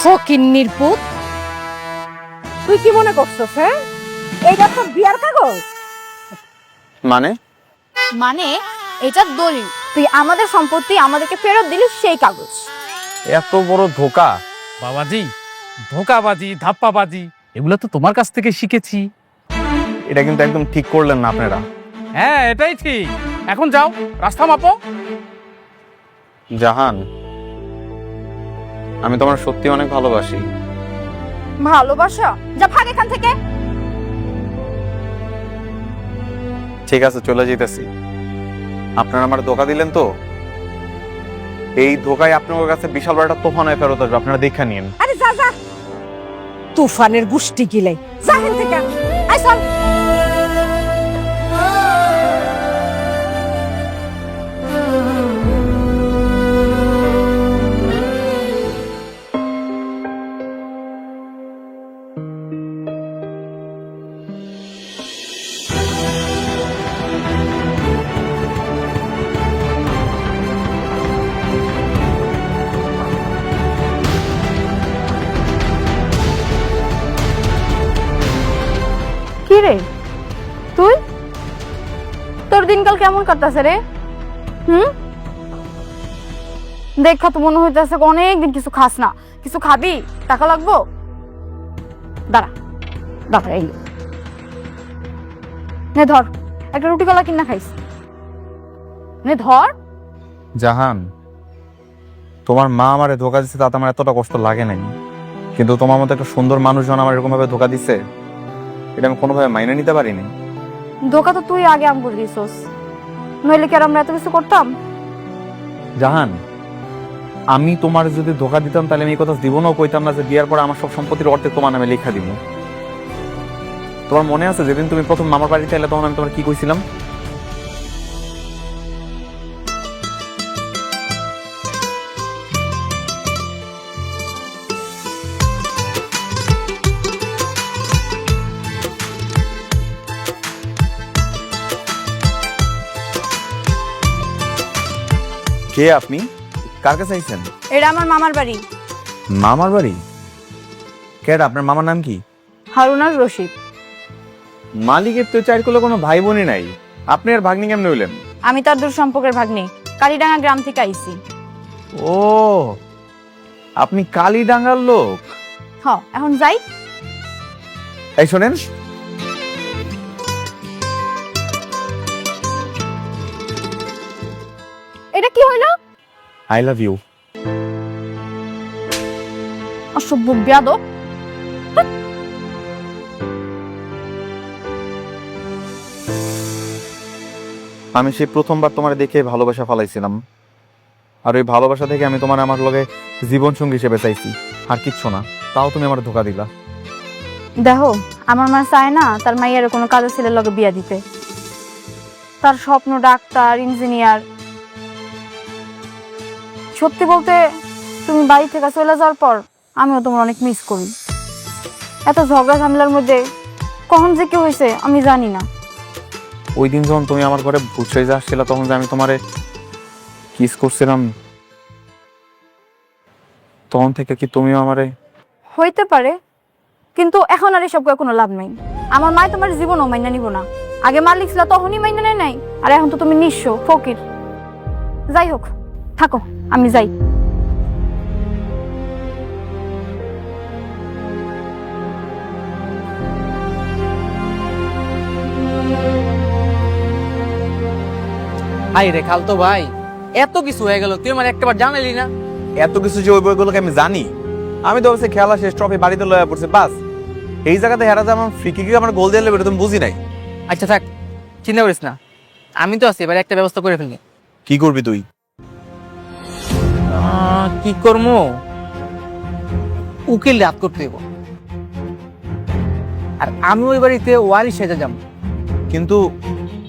ফকিন্নির পুত, তুই কি মনে করছস? হ্যাঁ, এইটা তো বিয়ার কাগজ। মানে মানে এটা দলিল, তুই আমাদের সম্পত্তি আমাদেরকে ফেরত দিলি, সেই কাগজ। এত বড় ধোকা! বাবাজি, ধোকাবাজি, ধাপ্পাবাজি এগুলো তো তোমার কাছ থেকে শিখেছি। এটা কিন্তু একদম ঠিক করলেন না আপনারা। হ্যাঁ, এটাই ঠিক। এখন যাও, রাস্তা মাপো। জাহান, আমি তোমার সত্যি অনেক ভালোবাসি। ভালোবাসা? যা ভাগ এখান থেকে। ঠিক আছে, চলে যেতেছি। আপনারা আমার ধোকা দিলেন তো, এই ধোকায় আপনার কাছে বিশাল বড় একটা তোফান হয়ে ফেরত আসবে, আপনারা দেখা নিন। আরে যা যা, তুফানের গুষ্টি গিলাই জাহেন থেকে আই চল। কি রে তুই, তোর দিনকাল কেমন কাটতেছে রে? দেখা তো মনে হইতেছে অনেকদিন কিছু খাস না। কিছু খাবি? টাকা লাগবো? দাঁড়া দাঁড়া, এই নে ধর, একটা রুটি কলা কিনা খাইস, নে ধর। জাহান, তোমার মা আমারে ধোকা দিচ্ছে, তাতে আমার এতটা কষ্ট লাগে নাই, কিন্তু তোমার মতো একটা সুন্দর মানুষ যখন আমার এরকম ভাবে ধোকা দিচ্ছে, এটা আমি কোনোভাবে মাইনে নিতে পারিনি। ধোকা তো তুই আগে আমগো দিছস, নইলে কি আর আমরা এত কিছু করতাম? জাহান, আমি তোমার যদি ধোকা দিতাম তাহলে আমি এই কথা জীবনেও কইতাম না যে বিয়ার পর আমার সব সম্পত্তির অর্ধেক তোমার নামে লেখা দিব। তোমার মনে আছে যেদিন তুমি প্রথম মামার বাড়িতে এলে তখন আমি তোমার কি কইছিলাম? কে আপনি? কার কাছে আইছেন? এটা আমার মামার বাড়ি। মামার বাড়ি? কেডা আপনার মামার নাম কি? হারুন আর রশিদ। মালিকের তো চার কোলে কোনো ভাই বোনই নাই, আপনি আর ভাগ্নি কেমনে হইলেন? আমি তার দূর সম্পর্কের ভাগ্নি, কালীডাঙ্গা গ্রাম থেকে আইছি। ও, আপনি কালীডাঙ্গার লোক? হ, এখন যাই। এই শোনেন, এটা কি হইলো? I love you. অসভ্য বেয়াদব। আমি সেই প্রথমবার তোমার দেখে ভালোবাসা ফলাইছিলাম, আর ওই ভালোবাসা থেকে আমি তোমার আমার লগে জীবন সঙ্গী হিসেবে চাইছি, আর কিচ্ছু না। তাও তুমি আমার ধোকা দিলা। দেখো আমার মা চায় না তার মাইয়ার কোনো কাজের ছেলের লগে বিয়া দিতে। তার স্বপ্ন ডাক্তার, ইঞ্জিনিয়ার। সত্যি বলতে তুমি বাড়ি থেকে চলে যাওয়ার পর আমিও তোমার অনেক মিস করি। এত ঝগড়া ঝামেলার মধ্যে কখন যে কি হয়েছে আমি জানি না। ওই দিন যখন তুমি আমার ঘরে ভূত সেজে আসছিল, তখন যে আমি তোমারে কিস করছিলাম, তখন থেকে কি তুমিও আমারে? হইতে পারে, কিন্তু এখন আর এসব করে কোনো লাভ নাই। আমার মা তোমার জীবনও মাইনা নিব না। আগে মালিক ছিল তখনই মাইনা নেয় নাই, আর এখন তো তুমি নিঃস্ব ফকির। যাই হোক, থাকো, আমি যাই। আই রে খালতো ভাই, এত কিছু হয়ে গেল, তুই আমার একটাবার জানালি না। এত কিছু যে ওই বইগুলোকে আমি জানি, আমি তো অবশ্যই খেলা শেষ, ট্রফি বাড়িতে লয়ে পড়ছে, বাস এই জায়গাতে হেরা যে আমার ফ্রি কিকে আমার গোল দিয়ে লেবে তুমি বুঝি নাই। আচ্ছা থাক, চিন্তা করিস না, আমি তো আছি, এবার একটা ব্যবস্থা করে ফেলি। কি করবি তুই? কি করবো? উকিল রাত করতে দেব, আর আমি ওই বাড়িতে ওয়ারিশ সেজে যাবো। কিন্তু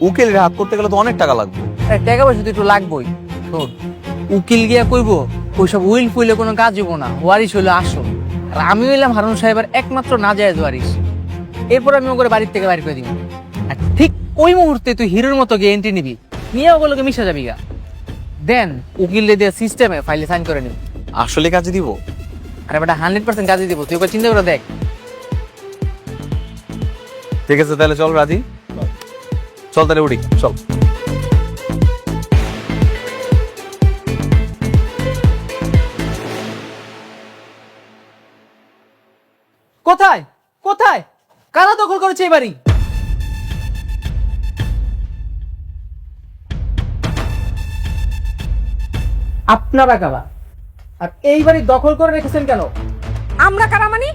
উকিলের হাত করতে গেলে তো অনেক টাকা লাগবে। টাকা পয়সা তো একটু লাগবেই। শোন, উকিল গিয়া কইব ওইসব উইল ফুইলে কোনো কাজ হইব না, ওয়ারিশ হইলো আসল। আর আমি হইলাম হারুন সাহেবের একমাত্র নাজায়েজ ওয়ারিশ। এরপর আমি ওগুলো বাড়ির থেকে বাইর করে দিব, আর ঠিক ওই মুহূর্তে তুই হিরোর মতো গিয়ে এন্ট্রি নিবি, নিয়ে ওগুলোকে মিশা যাবি গা। দেন উকিল দিয়ে সিস্টেমে ফাইলে সাইন করে নিবি। আসলে কাজে দিব? আর এটা 100% কাজে দিব, তুই ওকে চিন্তা করে দেখ। ঠিক আছে তাহলে চল রাজি, চল তাহলে উঠি, চল। কোথায় কোথায় কারা দখল করেছে এই বাড়ি? আপনারা কারা? আর এই বাড়ি দখল করে রেখেছেন কেন? আমরা কারা মানি?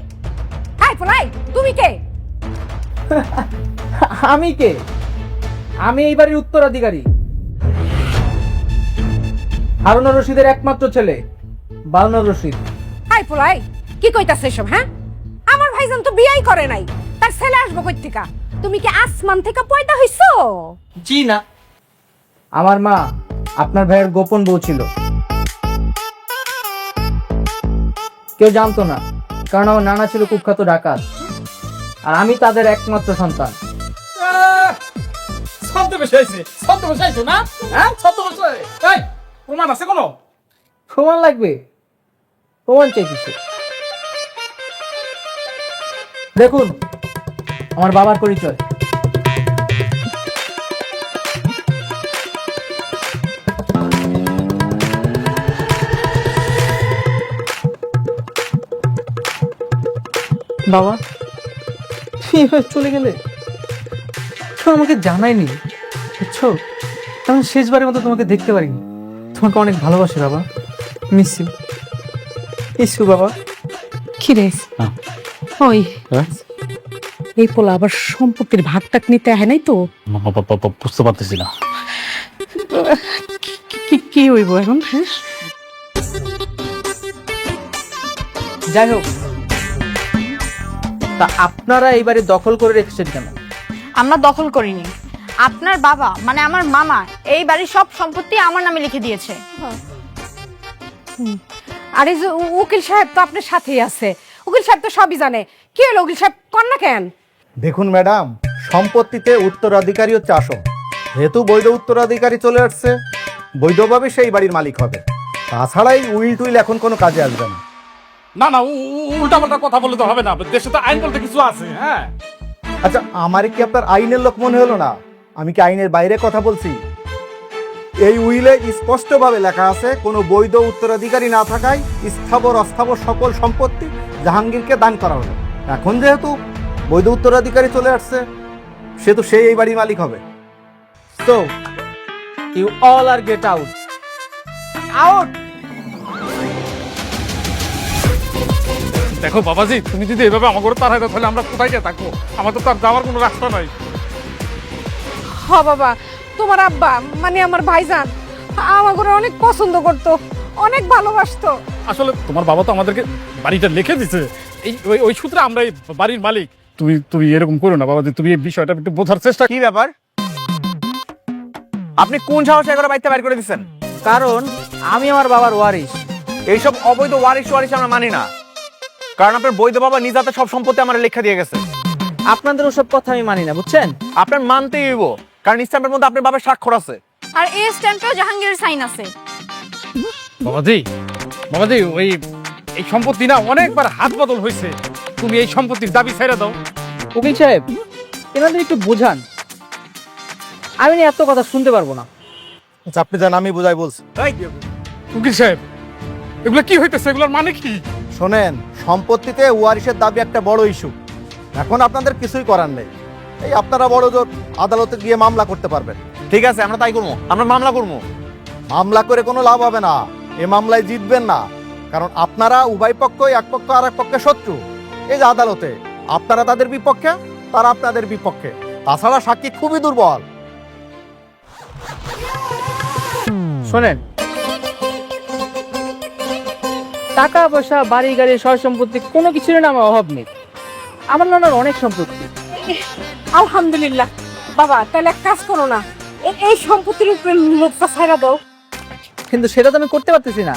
এই ফলাই, তুমি কে? আমি কে? আমি এই বাড়ির উত্তরাধিকারী, হারুন রশিদের একমাত্র ছেলে বারুন রশিদ। এই ফলাই, কি কইতাছ এসব? হ্যাঁ, আমার ভাইজান তো বিয়াই করে নাই, তার ছেলে আসবো কই থেকে? তুমি কি আসমান থেকে পয়দা হইছো? জি না, আমার মা আপনার ভাইয়ের গোপন বউ ছিল, কেউ জানতো না, কারণ আমার নানা ছিল কুখ্যাত ডাকাত, আর আমি তাদের একমাত্র সন্তান। না হ্যাঁ, প্রমাণ আছে কোনো? প্রমাণ লাগবে? প্রমাণ চাইতেছে, দেখুন আমার বাবার পরিচয়। বাবা, তুমি এভাবে চলে গেলে, তুমি আমাকে জানাইনি, বুঝছো? আমি শেষবারের মতো তোমাকে দেখতে পারিনি। তোমাকে অনেক ভালোবাসি বাবা, মিস ইউ, মিস ইউ বাবা। কি রে ওই এই পোলা আবার সম্পত্তির ভাগটাক নিতে হয় নাই তো? বুঝতে পারতেছি না কি হইব এখন? হ্যাঁ, যাই হোক, তা আপনারা এই বাড়ি দখল করে রেখেছেন কেন? আমরা দখল করিনি, আপনার বাবা মানে আমার মামা এই বাড়ির সব সম্পত্তি আমার নামে লিখে দিয়েছে। আর এই যে উকিল সাহেব তো আপনার সাথেই আছে, উকিল সাহেব তো সবই জানে। কি হলো উকিল সাহেব, কর না কেন? দেখুন ম্যাডাম, সম্পত্তিতে উত্তরাধিকারী হচ্ছে আসল। যেহেতু বৈধ উত্তরাধিকারী চলে আসছে, বৈধভাবে সেই বাড়ির মালিক হবে। তাছাড়াই উইল টুইল এখন কোনো কাজে আসবে না। না না, উল্টা পাল্টা কথা বললে তো হবে না, দেশে তো আইন বলতে কিছু আছে। হ্যাঁ আচ্ছা, আমার কি আপনার আইনের লোক মনে হলো না? আমি কি আইনের বাইরে কথা বলছি? এই উইলে স্পষ্টভাবে লেখা আছে, কোনো বৈধ উত্তরাধিকারী না থাকায় স্থাবর অস্থাবর সকল সম্পত্তি জাহাঙ্গীরকে দান করা হবে। এখন যেহেতু বৈধ উত্তরাধিকারী চলে আসছে, সেহেতু সেই এই বাড়ির মালিক হবে। So, you all are get out. Out! দেখো বাবাজি, তুমি যদি এভাবে আমার ঘরে তার হয়, তাহলে আমরা কোথায় গিয়ে থাকবো? আমার তো তার যাওয়ার কোনো রাস্তা নাই। হ বাবা, তোমার আব্বা মানে আমার ভাইজান আমাকে অনেক পছন্দ করতো, অনেক ভালোবাসতো। আসলে তোমার বাবা তো আমাদেরকে বাড়িটা লিখে দিছে, এই ওই সূত্রে আমরা এই বাড়ির মালিক। তুমি তুমি এরকম করো না বাবাজি, তুমি এই বিষয়টা একটু বোঝার চেষ্টা। কি ব্যাপার? আপনি কোন সাহসে করে বাইতে বাইর করে দিচ্ছেন? কারণ আমি আমার বাবার ওয়ারিশ। এইসব অবৈধ ওয়ারিশ আমরা মানি না, কারণ আপনার বৈধ বাবা নিজ হাতে সব সম্পত্তি আমার লেখা দিয়ে গেছে। আপনাদের ওসব কথা আমি মানি না, বুঝছেন? আপনার মানতেই হইব, কারণ স্ট্যাম্পের মধ্যে আপনার বাবার স্বাক্ষর আছে। আর এই স্ট্যাম্পেও জাহাঙ্গীরের সাইন আছে। বাবাজি বাবাজি, ওই এই সম্পত্তি না অনেকবার হাত বদল হয়েছে, তুমি এই সম্পত্তির দাবি ছেড়ে দাও। উকিল সাহেব, এনাদের একটু বোঝান, আমি না এত কথা শুনতে পারবো না। আচ্ছা, আপনি জান, আমি বুঝাই বলছি। উকিল সাহেব, এগুলো কি হইতেছে? এগুলোর মানে কি? শোনেন, সম্পত্তিতে ওয়ারিশের দাবি একটা বড় ইস্যু। এখন আপনাদের কিছুই করার নেই, এই আপনারা বড় জোর আদালতে গিয়ে মামলা করতে পারবেন। ঠিক আছে, আমরা তাই করবো, আমরা মামলা করবো। মামলা করে কোনো লাভ হবে না, এ মামলায় জিতবেন না, কারণ আপনারা উভয় পক্ষই, এক পক্ষ আর এক পক্ষের শত্রু। এই যে আদালতে আপনারা তাদের বিপক্ষে, তারা আপনাদের বিপক্ষে, তাছাড়া সাক্ষী খুবই দুর্বল। শোনেন, টাকা পয়সা, বাড়ি গাড়ি, সয় সম্পত্তি কোনো কিছুর না আমার অভাব নেই। আমার নানার অনেক সম্পত্তি। আলহামদুলিল্লাহ। বাবা, তাহলে এক কাজ করো না, এই সম্পত্তির উপরে লোকটা ছাইরা দাও। কিন্তু সেটা তো আমি করতে পারতেছি না,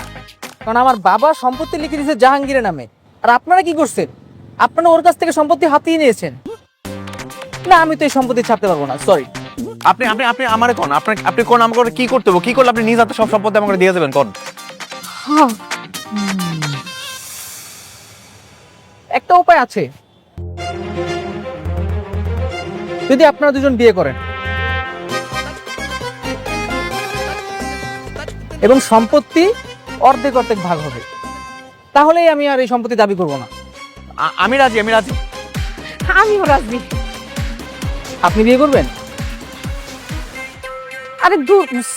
কারণ আমার বাবা সম্পত্তি লিখে দিয়েছে জাহাঙ্গীরের নামে। আর আপনারা কি করছেন? আপনারা ওর কাছ থেকে সম্পত্তি হাতিয়ে নিয়েছেন। না, আমি তো এই সম্পত্তি ছাড়তে পারবো না, সরি। আপনি আপনি আপনি আমারে কোন, আপনি কোন আমাকে কি করতে হবে, কি করলে আপনি নিজ হাতে সব সম্পত্তি আমাকে দিয়ে দেবেন কোন? একটা উপায় আছে, যদি আপনারা দুজন বিয়ে করেন এবং সম্পত্তি অর্ধেক অর্ধেক ভাগ হবে, তাহলেই আমি আর এই সম্পত্তি দাবি করব না। আমি রাজি, আমি রাজি। আমিও রাজি। আপনি বিয়ে করবেন? আরে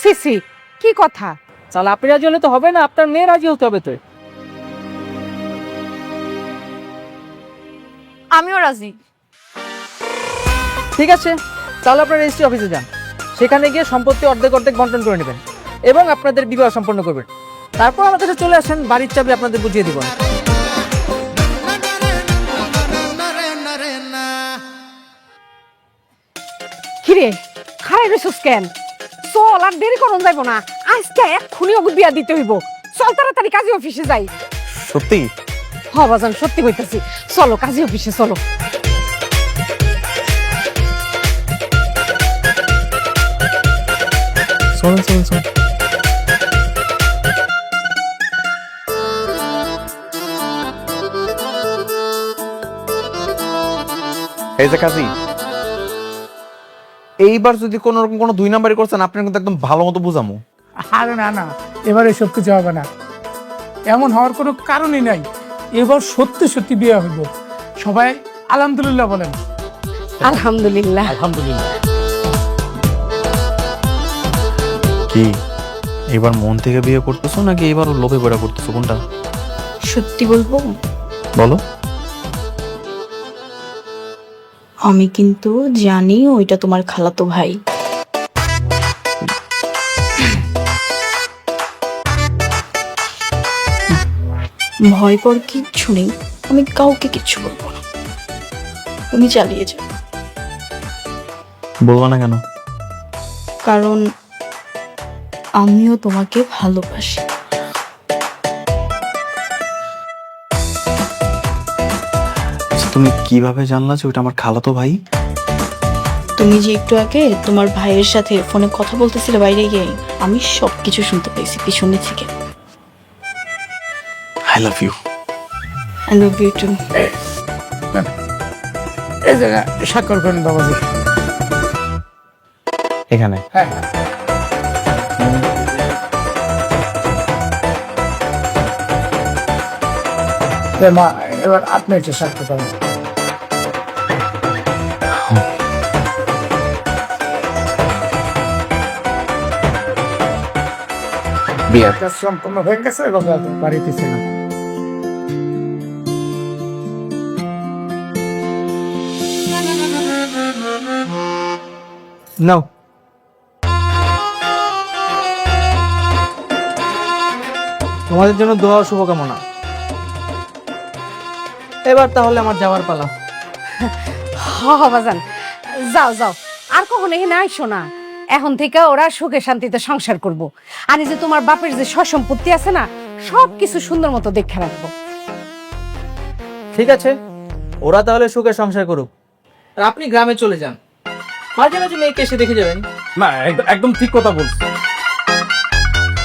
সিসি, কি কথা? তাহলে আপনি রাজি হলে তো হবে না, আপনার মেয়ে রাজি হতে হবে। তো আমিও রাজি। ঠিক আছে, তাহলে আপনার রেজিস্ট্রি অফিসে যান, সেখানে গিয়ে সম্পত্তি অর্ধেক অর্ধেক বন্টন করে নেবেন এবং আপনাদের বিবাহ সম্পন্ন করবেন। তারপর আমার কাছে চলে আসেন, বাড়ির চাবি আপনাদের বুঝিয়ে দিব। কিরে, খারাই রইছস কেন? চল, আর দেরি করুন যাইব না, আজকে এক্ষুনি ওকে বিয়া দিতে হইব। চল তাড়াতাড়ি কাজী অফিসে যাই। সত্যি? হ বাজান, সত্যি কইতাছি, চলো কাজী অফিসে চলো। চলেন চলেন চলেন। এই যে কাজী, এইবার যদি কোন রকম কোনো দুই নাম্বারই করছেন, আপনার কিন্তু একদম ভালো মতো বুঝামু। আরে না না, এবার এসব কিছু হবে না, এমন হওয়ার কোনো কারণই নাই। এবার সত্যি সত্যি বিয়ে হইব। সবাই আলহামদুলিল্লাহ বলেন। আলহামদুলিল্লাহ। আলহামদুলিল্লাহ। কি এবার মন থেকে বিয়ে করতেছো নাকি এবার লোভে পড়া করতেছো, কোনটা? সত্যি বলবো, বলো। আমি কিন্তু জানি ওইটা তোমার খালাতো ভাই। ভয় কর কিচ্ছু নেই, আমি কাউকে কিচ্ছু বলবো না, তুমি চালিয়ে যাও। বলবো না কেন? কারণ আমিও তোমাকে ভালোবাসি। তুমি কিভাবে জানলা যে ওটা আমার খালাতো ভাই? তুমি যে একটু আগে তোমার ভাইয়ের সাথে ফোনে কথা বলতেছিলে বাইরে গিয়ে, আমি সবকিছু শুনতে পেয়েছি পিছনে থেকে। I love you. I love you too. এই জায়গা স্বাক্ষর করেন বাবাজি। এখানে? হ্যাঁ। মা, এবার আপনি একটা স্বাক্ষর করেন। বিয়ার কাজ সম্পূর্ণ হয়ে গেছে এবং বাড়িতে ছিলাম। নাও। তোমাদের জন্য দোয়া ও শুভকামনা। এবার তাহলে আমার যাওয়ার পালা। বাজান, যাও যাও, আর কখনো এখানে আইসো না। এখন থেকে ওরা সুখে শান্তিতে সংসার করব। আর এই যে তোমার বাপের যে সম্পত্তি আছে না, সব কিছু সুন্দর মতো দেখে রাখবো। ঠিক আছে, ওরা তাহলে সুখে সংসার করুক, আর আপনি গ্রামে চলে যান। মাঝে মাঝে মেয়েকে এসে দেখে যাবেন। না, একদম ঠিক কথা বলছো।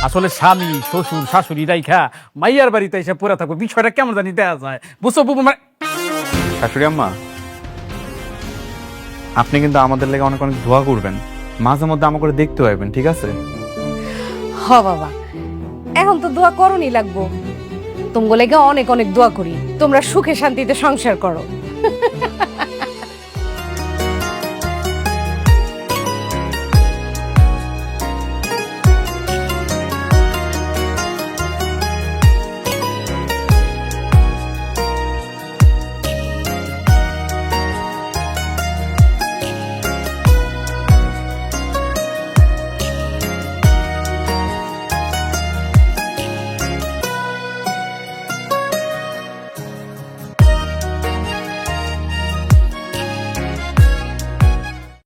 আসলে স্বামী শ্বশুর শাশুড়ি রাইখা মাইয়ার বাড়িতে এসে পড়ে থাকবো, বিষয়টা কেমন জানি দেয়া যায়, বুঝছো বুবু? মানে শাশুড়ি আম্মা, আপনি কিন্তু আমাদের লেগে অনেক অনেক দোয়া করবেন, মাঝে মধ্যে আমাকে করে দেখতে পাইবেন, ঠিক আছে? বাবা, এখন তো দোয়া করণই লাগবো। তোমার লেগে অনেক অনেক দোয়া করি, তোমরা সুখে শান্তিতে সংসার করো।